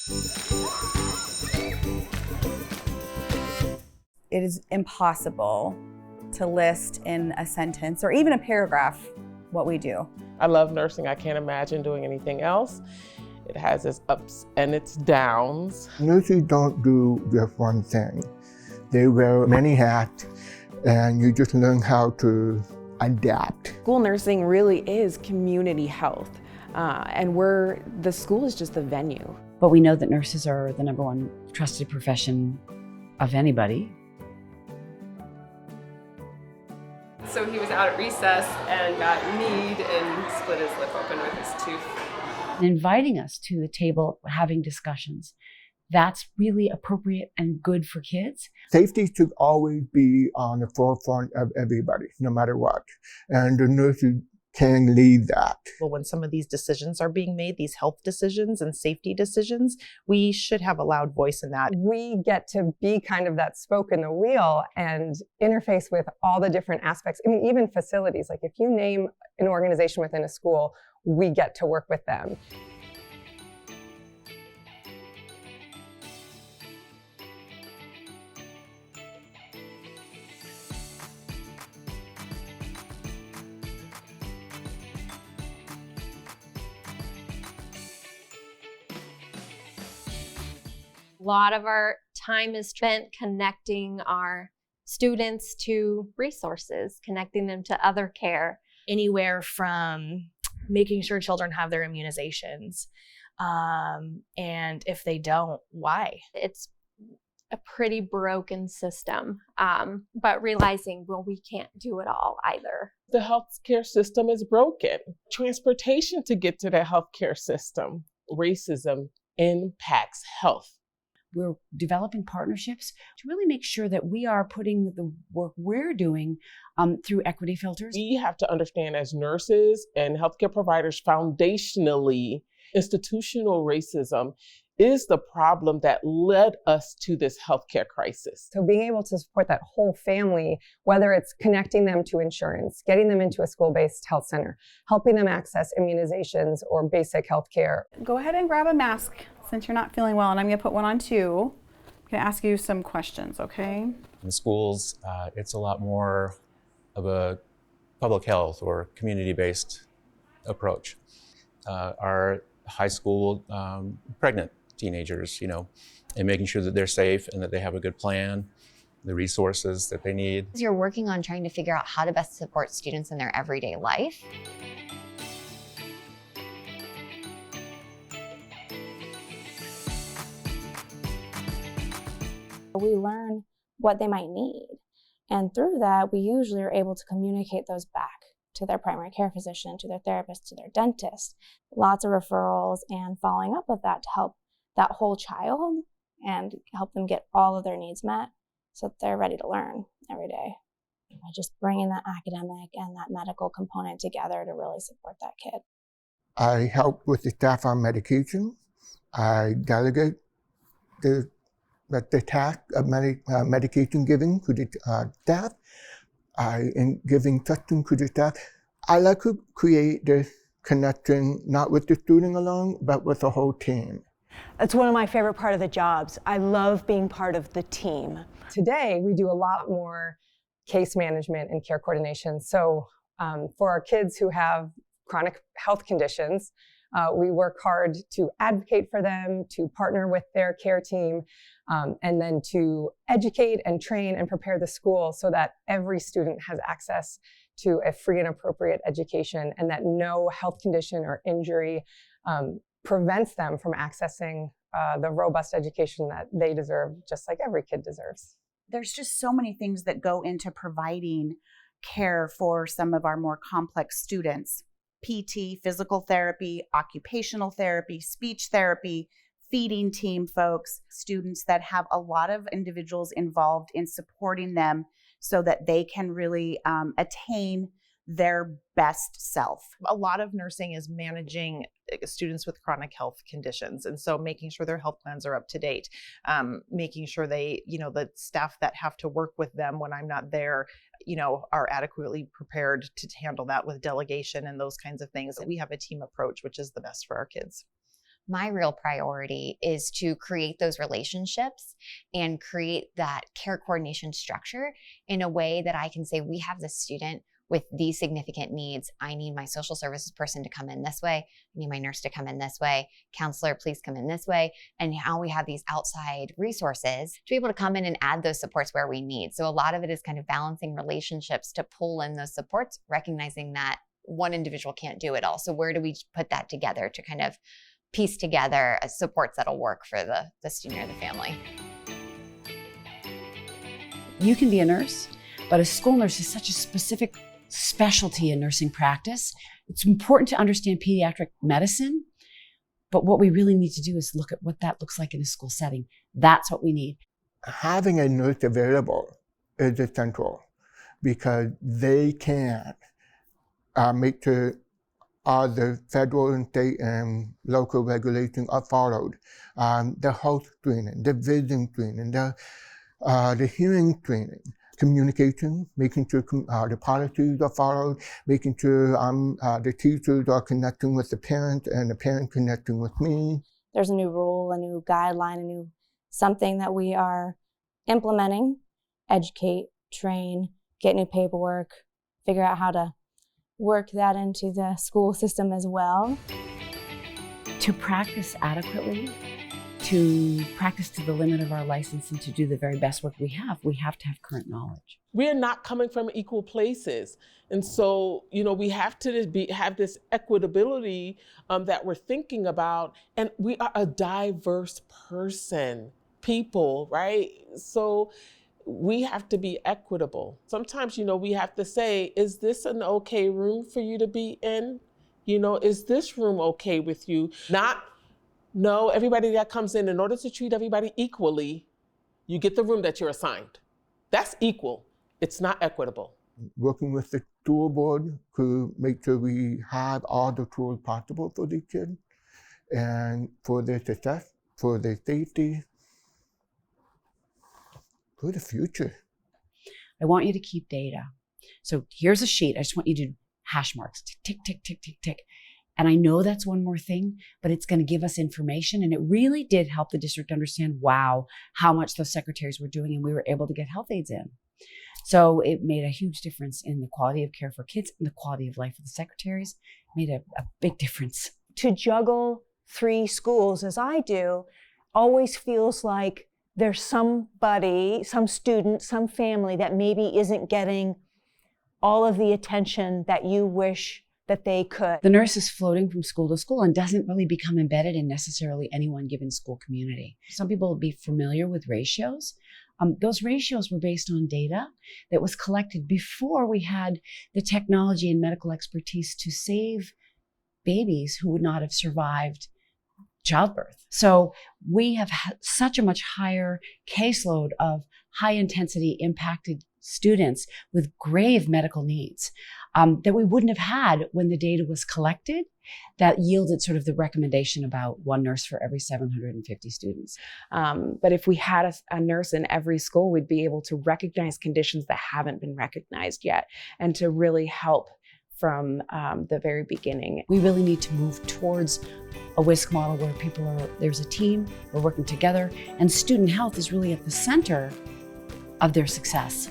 It is impossible to list in a sentence or even a paragraph what we do. I love nursing. I can't imagine doing anything else. It has its ups and its downs. Nurses don't do just one thing. They wear many hats, and you just learn how to adapt. School nursing really is community health, and the school is just the venue. But we know that nurses are the number one trusted profession of anybody. So he was out at recess and got kneed and split his lip open with his tooth. And inviting us to the table, having discussions, that's really appropriate and good for kids. Safety should always be on the forefront of everybody, no matter what. And the nurses can lead that. Well, when some of these decisions are being made, these health decisions and safety decisions, we should have a loud voice in that. We get to be kind of that spoke in the wheel and interface with all the different aspects. I mean, even facilities, like if you name an organization within a school, we get to work with them. A lot of our time is spent connecting our students to resources, connecting them to other care. Anywhere from making sure children have their immunizations, and if they don't, why? It's a pretty broken system, but realizing, well, we can't do it all either. The healthcare system is broken. Transportation to get to the healthcare system. Racism impacts health. We're developing partnerships to really make sure that we are putting the work we're doing through equity filters. We have to understand as nurses and healthcare providers, foundationally, institutional racism is the problem that led us to this healthcare crisis. So being able to support that whole family, whether it's connecting them to insurance, getting them into a school-based health center, helping them access immunizations or basic health care. Go ahead and grab a mask since you're not feeling well, and I'm gonna put one on too. I'm gonna ask you some questions, okay? In schools, it's a lot more of a public health or community-based approach. Our high school pregnant teenagers, and making sure that they're safe and that they have a good plan, the resources that they need. You're working on trying to figure out how to best support students in their everyday life. We learn what they might need. And through that, we usually are able to communicate those back to their primary care physician, to their therapist, to their dentist. Lots of referrals and following up with that to help that whole child and help them get all of their needs met so that they're ready to learn every day. By just bringing that academic and that medical component together to really support that kid. I help with the staff on medication. I delegate the task of medication giving to the staff. In giving testing to the staff. I like to create this connection, not with the student alone, but with the whole team. That's one of my favorite part of the jobs. I love being part of the team. Today, we do a lot more case management and care coordination. So for our kids who have chronic health conditions, we work hard to advocate for them, to partner with their care team, and then to educate and train and prepare the school so that every student has access to a free and appropriate education and that no health condition or injury prevents them from accessing the robust education that they deserve, just like every kid deserves. There's just so many things that go into providing care for some of our more complex students. PT, physical therapy, occupational therapy, speech therapy, feeding team folks, students that have a lot of individuals involved in supporting them so that they can really attain their best self. A lot of nursing is managing students with chronic health conditions. And so making sure their health plans are up to date, making sure they, the staff that have to work with them when I'm not there, are adequately prepared to handle that with delegation and those kinds of things. We have a team approach, which is the best for our kids. My real priority is to create those relationships and create that care coordination structure in a way that I can say, we have this student with these significant needs. I need my social services person to come in this way. I need my nurse to come in this way. Counselor, please come in this way. And now we have these outside resources to be able to come in and add those supports where we need. So a lot of it is kind of balancing relationships to pull in those supports, recognizing that one individual can't do it all. So where do we put that together to kind of piece together supports that'll work for the student or the family? You can be a nurse, but a school nurse is such a specific specialty in nursing practice. It's important to understand pediatric medicine, but what we really need to do is look at what that looks like in a school setting. That's what we need. Having a nurse available is essential because they can make sure the federal and state and local regulations are followed. The health screening, the vision screening, the hearing screening, communication, making sure the policies are followed, making sure the teachers are connecting with the parents and the parents connecting with me. There's a new rule, a new guideline, something that we are implementing, educate, train, get new paperwork, figure out how to work that into the school system as well. To practice adequately, to practice to the limit of our license, and to do the very best work we have to have current knowledge. We're not coming from equal places. And so, we have to have this equitability that we're thinking about. And we are a diverse people, right? So we have to be equitable. Sometimes, we have to say, is this an okay room for you to be in? Is this room okay with you? No, everybody that comes in order to treat everybody equally, you get the room that you're assigned. That's equal. It's not equitable. Working with the school board to make sure we have all the tools possible for these kids and for their success, for their safety, for the future. I want you to keep data. So here's a sheet. I just want you to do hash marks. Tick, tick, tick, tick, tick. And I know that's one more thing, but it's going to give us information. And it really did help the district understand, wow, how much those secretaries were doing. And we were able to get health aides in. So it made a huge difference in the quality of care for kids and the quality of life of the secretaries. It made a big difference. To juggle 3 schools as I do always feels like there's somebody, some student, some family that maybe isn't getting all of the attention that you wish that they could. The nurse is floating from school to school and doesn't really become embedded in necessarily any one given school community. Some people will be familiar with ratios. Those ratios were based on data that was collected before we had the technology and medical expertise to save babies who would not have survived childbirth. So we have such a much higher caseload of high intensity impacted students with grave medical needs that we wouldn't have had when the data was collected that yielded sort of the recommendation about one nurse for every 750 students. But if we had a nurse in every school, we'd be able to recognize conditions that haven't been recognized yet and to really help from the very beginning. We really need to move towards a WISC model where there's a team, we're working together, and student health is really at the center of their success.